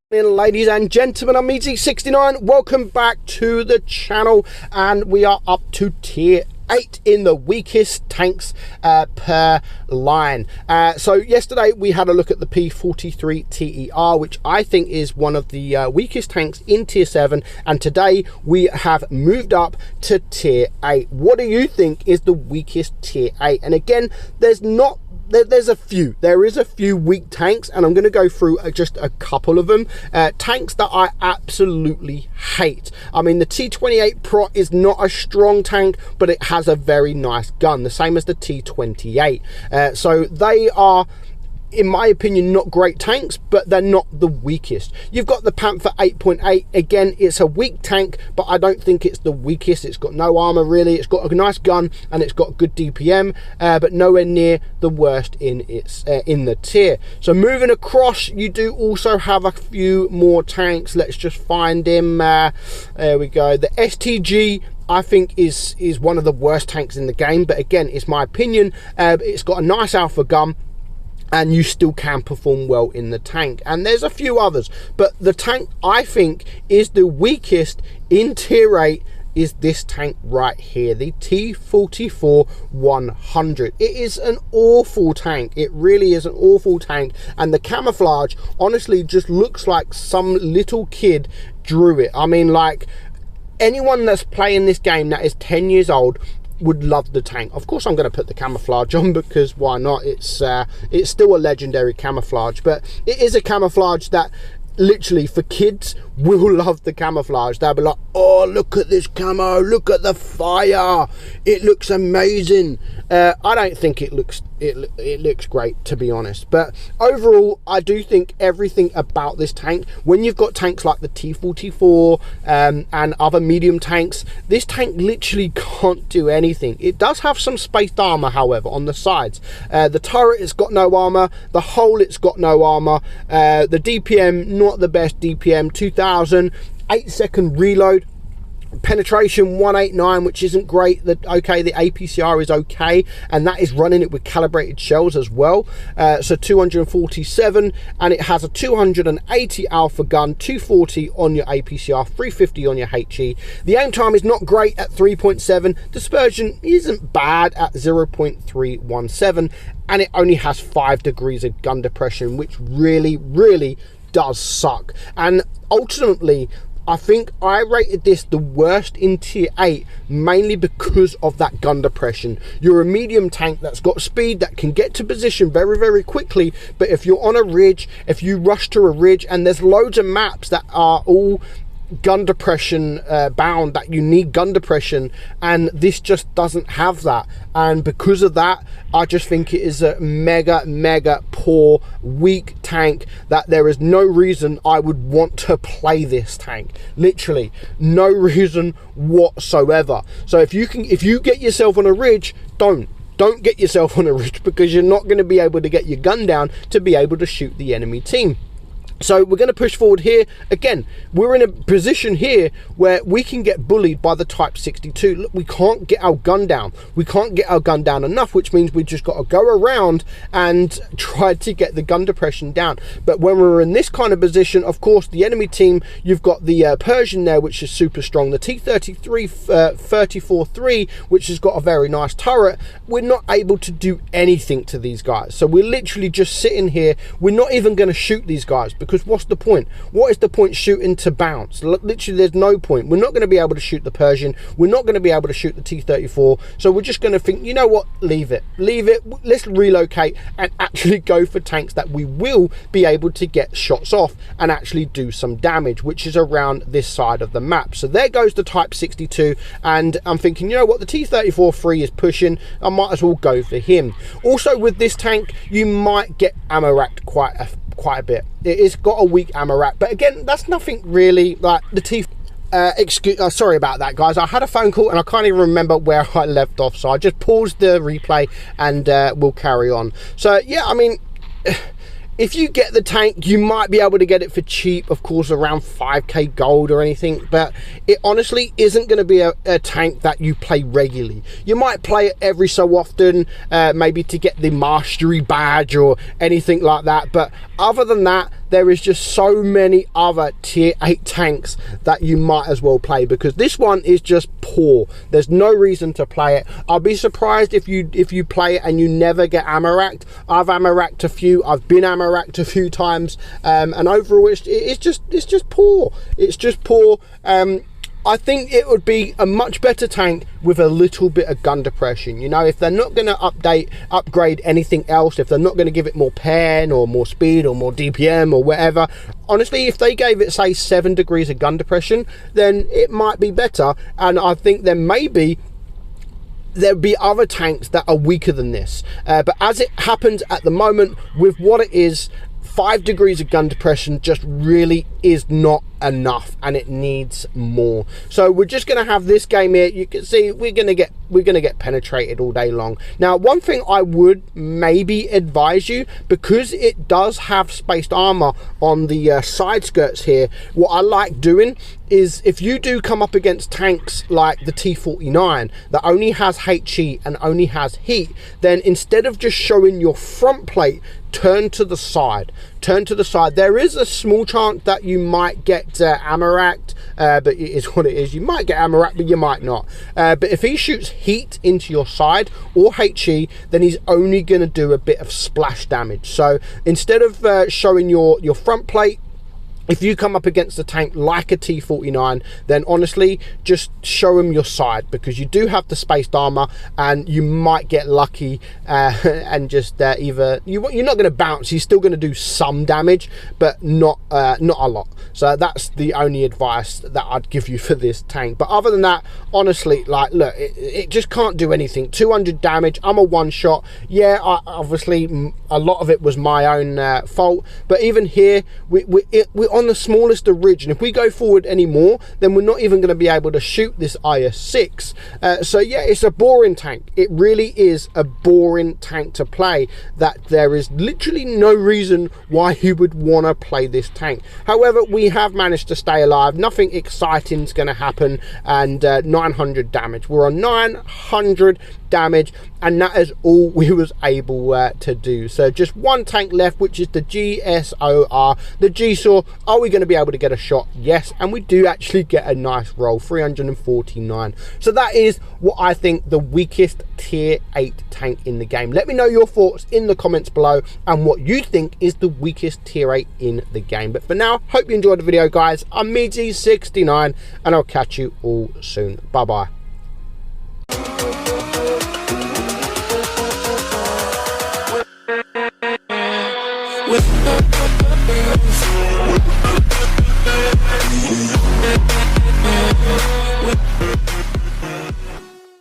Ladies and gentlemen, I'm meadsy69. Welcome back to the channel, and we are up to tier 8 in the weakest tanks per line. So yesterday we had a look at the P43 TER, which I think is one of the weakest tanks in tier 7, and today we have moved up to tier 8. What do you think is the weakest tier 8? And again, there's a few weak tanks, and I'm going to go through just a couple of them. Tanks that I absolutely hate. I mean, the T28 Pro is not a strong tank, but it has a very nice gun, the same as the T28. So they are, in my opinion, not great tanks, but they're not the weakest. You've got the Panther 8.8. Again, it's a weak tank, but I don't think it's the weakest. It's got no armor really. It's got a nice gun and it's got good DPM, but nowhere near the worst in the tier. So moving across, you do also have a few more tanks. Let's just find him. There we go. The STG, I think is one of the worst tanks in the game, but again, it's my opinion. It's got a nice alpha gun, and you still can perform well in the tank. And there's a few others, but the tank I think is the weakest in tier 8 is this tank right here, the T44-100. It is an awful tank. It really is an awful tank, and the camouflage honestly just looks like some little kid drew it. I mean, like, anyone that's playing this game that is 10 years old would love the tank. Of course I'm going to put the camouflage on, because why not? It's still a legendary camouflage, but it is a camouflage that literally for kids will love the camouflage. They'll be like, oh, look at this camo, look at the fire, it looks amazing. I don't think it looks great, to be honest, but overall I do think everything about this tank, when you've got tanks like the T44 and other medium tanks, this tank literally can't do anything. It does have some spaced armor, however, on the sides. The turret, it's got no armor. The hull, it's got no armor. The DPM, not the best DPM, 2000. 8-second reload. Penetration 189, which isn't great. Okay, the APCR is okay, and that is running it with calibrated shells as well. So 247, and it has a 280 alpha gun, 240 on your APCR, 350 on your HE. The aim time is not great at 3.7. Dispersion isn't bad at 0.317, and it only has 5 degrees of gun depression, which really does suck. And ultimately, I think I rated this the worst in tier 8, mainly because of that gun depression. You're a medium tank that's got speed, that can get to position very quickly, but if you're on a ridge, if you rush to a ridge, and there's loads of maps that are all gun depression bound, that you need gun depression, and this just doesn't have that. And because of that, I just think it is a mega poor, weak tank that there is no reason I would want to play this tank. Literally no reason whatsoever. So if you get yourself on a ridge, don't get yourself on a ridge, because you're not going to be able to get your gun down to be able to shoot the enemy team. So we're going to push forward here. Again, we're in a position here where we can get bullied by the Type 62. Look, we can't get our gun down. We can't get our gun down enough, which means we just got to go around and try to get the gun depression down. But when we're in this kind of position, of course, the enemy team, you've got the Persian there, which is super strong. The T33 34-3, which has got a very nice turret. We're not able to do anything to these guys. So we're literally just sitting here. We're not even going to shoot these guys, because what's the point? What is the point shooting to bounce? Literally, there's no point. We're not going to be able to shoot the Persian. We're not going to be able to shoot the T34. So we're just going to think, you know what? Leave it. Let's relocate and actually go for tanks that we will be able to get shots off and actually do some damage, which is around this side of the map. So there goes the Type 62, and I'm thinking, you know what? The T34-3 is pushing. I might as well go for him. Also, with this tank, you might get ammo racked quite a bit. It's got a weak ammo rack, but again, that's nothing really. Like the sorry about that, guys. I had a phone call and I can't even remember where I left off, so I just paused the replay and we'll carry on. So yeah, I mean, If you get the tank, you might be able to get it for cheap, of course, around 5k gold or anything, but it honestly isn't going to be a tank that you play regularly. You might play it every so often, maybe to get the mastery badge or anything like that, but other than that, there is just so many other tier 8 tanks that you might as well play, because this one is just poor. There's no reason to play it. I'll be surprised if you play it and you never get ammo racked. I've ammo racked a few, I've been ammo racked a few times, and overall it's just poor. It's just poor. I think it would be a much better tank with a little bit of gun depression. You know, if they're not going to upgrade anything else, if they're not going to give it more pen or more speed or more DPM or whatever, honestly, if they gave it, say, 7 degrees of gun depression, then it might be better. And I think then maybe there'll be other tanks that are weaker than this. But as it happens at the moment, with what it is, 5 degrees of gun depression just really is not enough, and it needs more. So we're just going to have this game here. You can see we're going to get penetrated all day long. Now, one thing I would maybe advise you, because it does have spaced armor on the side skirts here, what I like doing is, if you do come up against tanks like the T49 that only has HE and only has heat, then instead of just showing your front plate, turn to the side. There is a small chance that you might get ammo racked, but it is what it is. You might get ammo racked, but you might not. But if he shoots heat into your side or HE, then he's only going to do a bit of splash damage. So instead of showing your front plate, if you come up against a tank like a T49, then honestly, just show him your side, because you do have the spaced armor and you might get lucky and just either you're not going to bounce. He's still going to do some damage, but not a lot. So that's the only advice that I'd give you for this tank. But other than that, honestly, like, look, it just can't do anything. 200 damage. I'm a one shot. Yeah, obviously a lot of it was my own fault, but even here we're on the smallest of ridge, and if we go forward anymore, then we're not even going to be able to shoot this IS-6. So yeah, it's a boring tank. It really is a boring tank to play, that there is literally no reason why you would want to play this tank. However, we have managed to stay alive. Nothing exciting is going to happen, and 900 damage. We're on 900 damage, and that is all we was able to do. So just one tank left, which is the GSOR, the G-Saw. Are we going to be able to get a shot? Yes, and we do actually get a nice roll, 349. So that is what I think the weakest tier 8 tank in the game. Let me know your thoughts in the comments below, and what you think is the weakest tier 8 in the game. But for now, hope you enjoyed the video, guys. I'm meadsy69, and I'll catch you all soon. Bye bye. With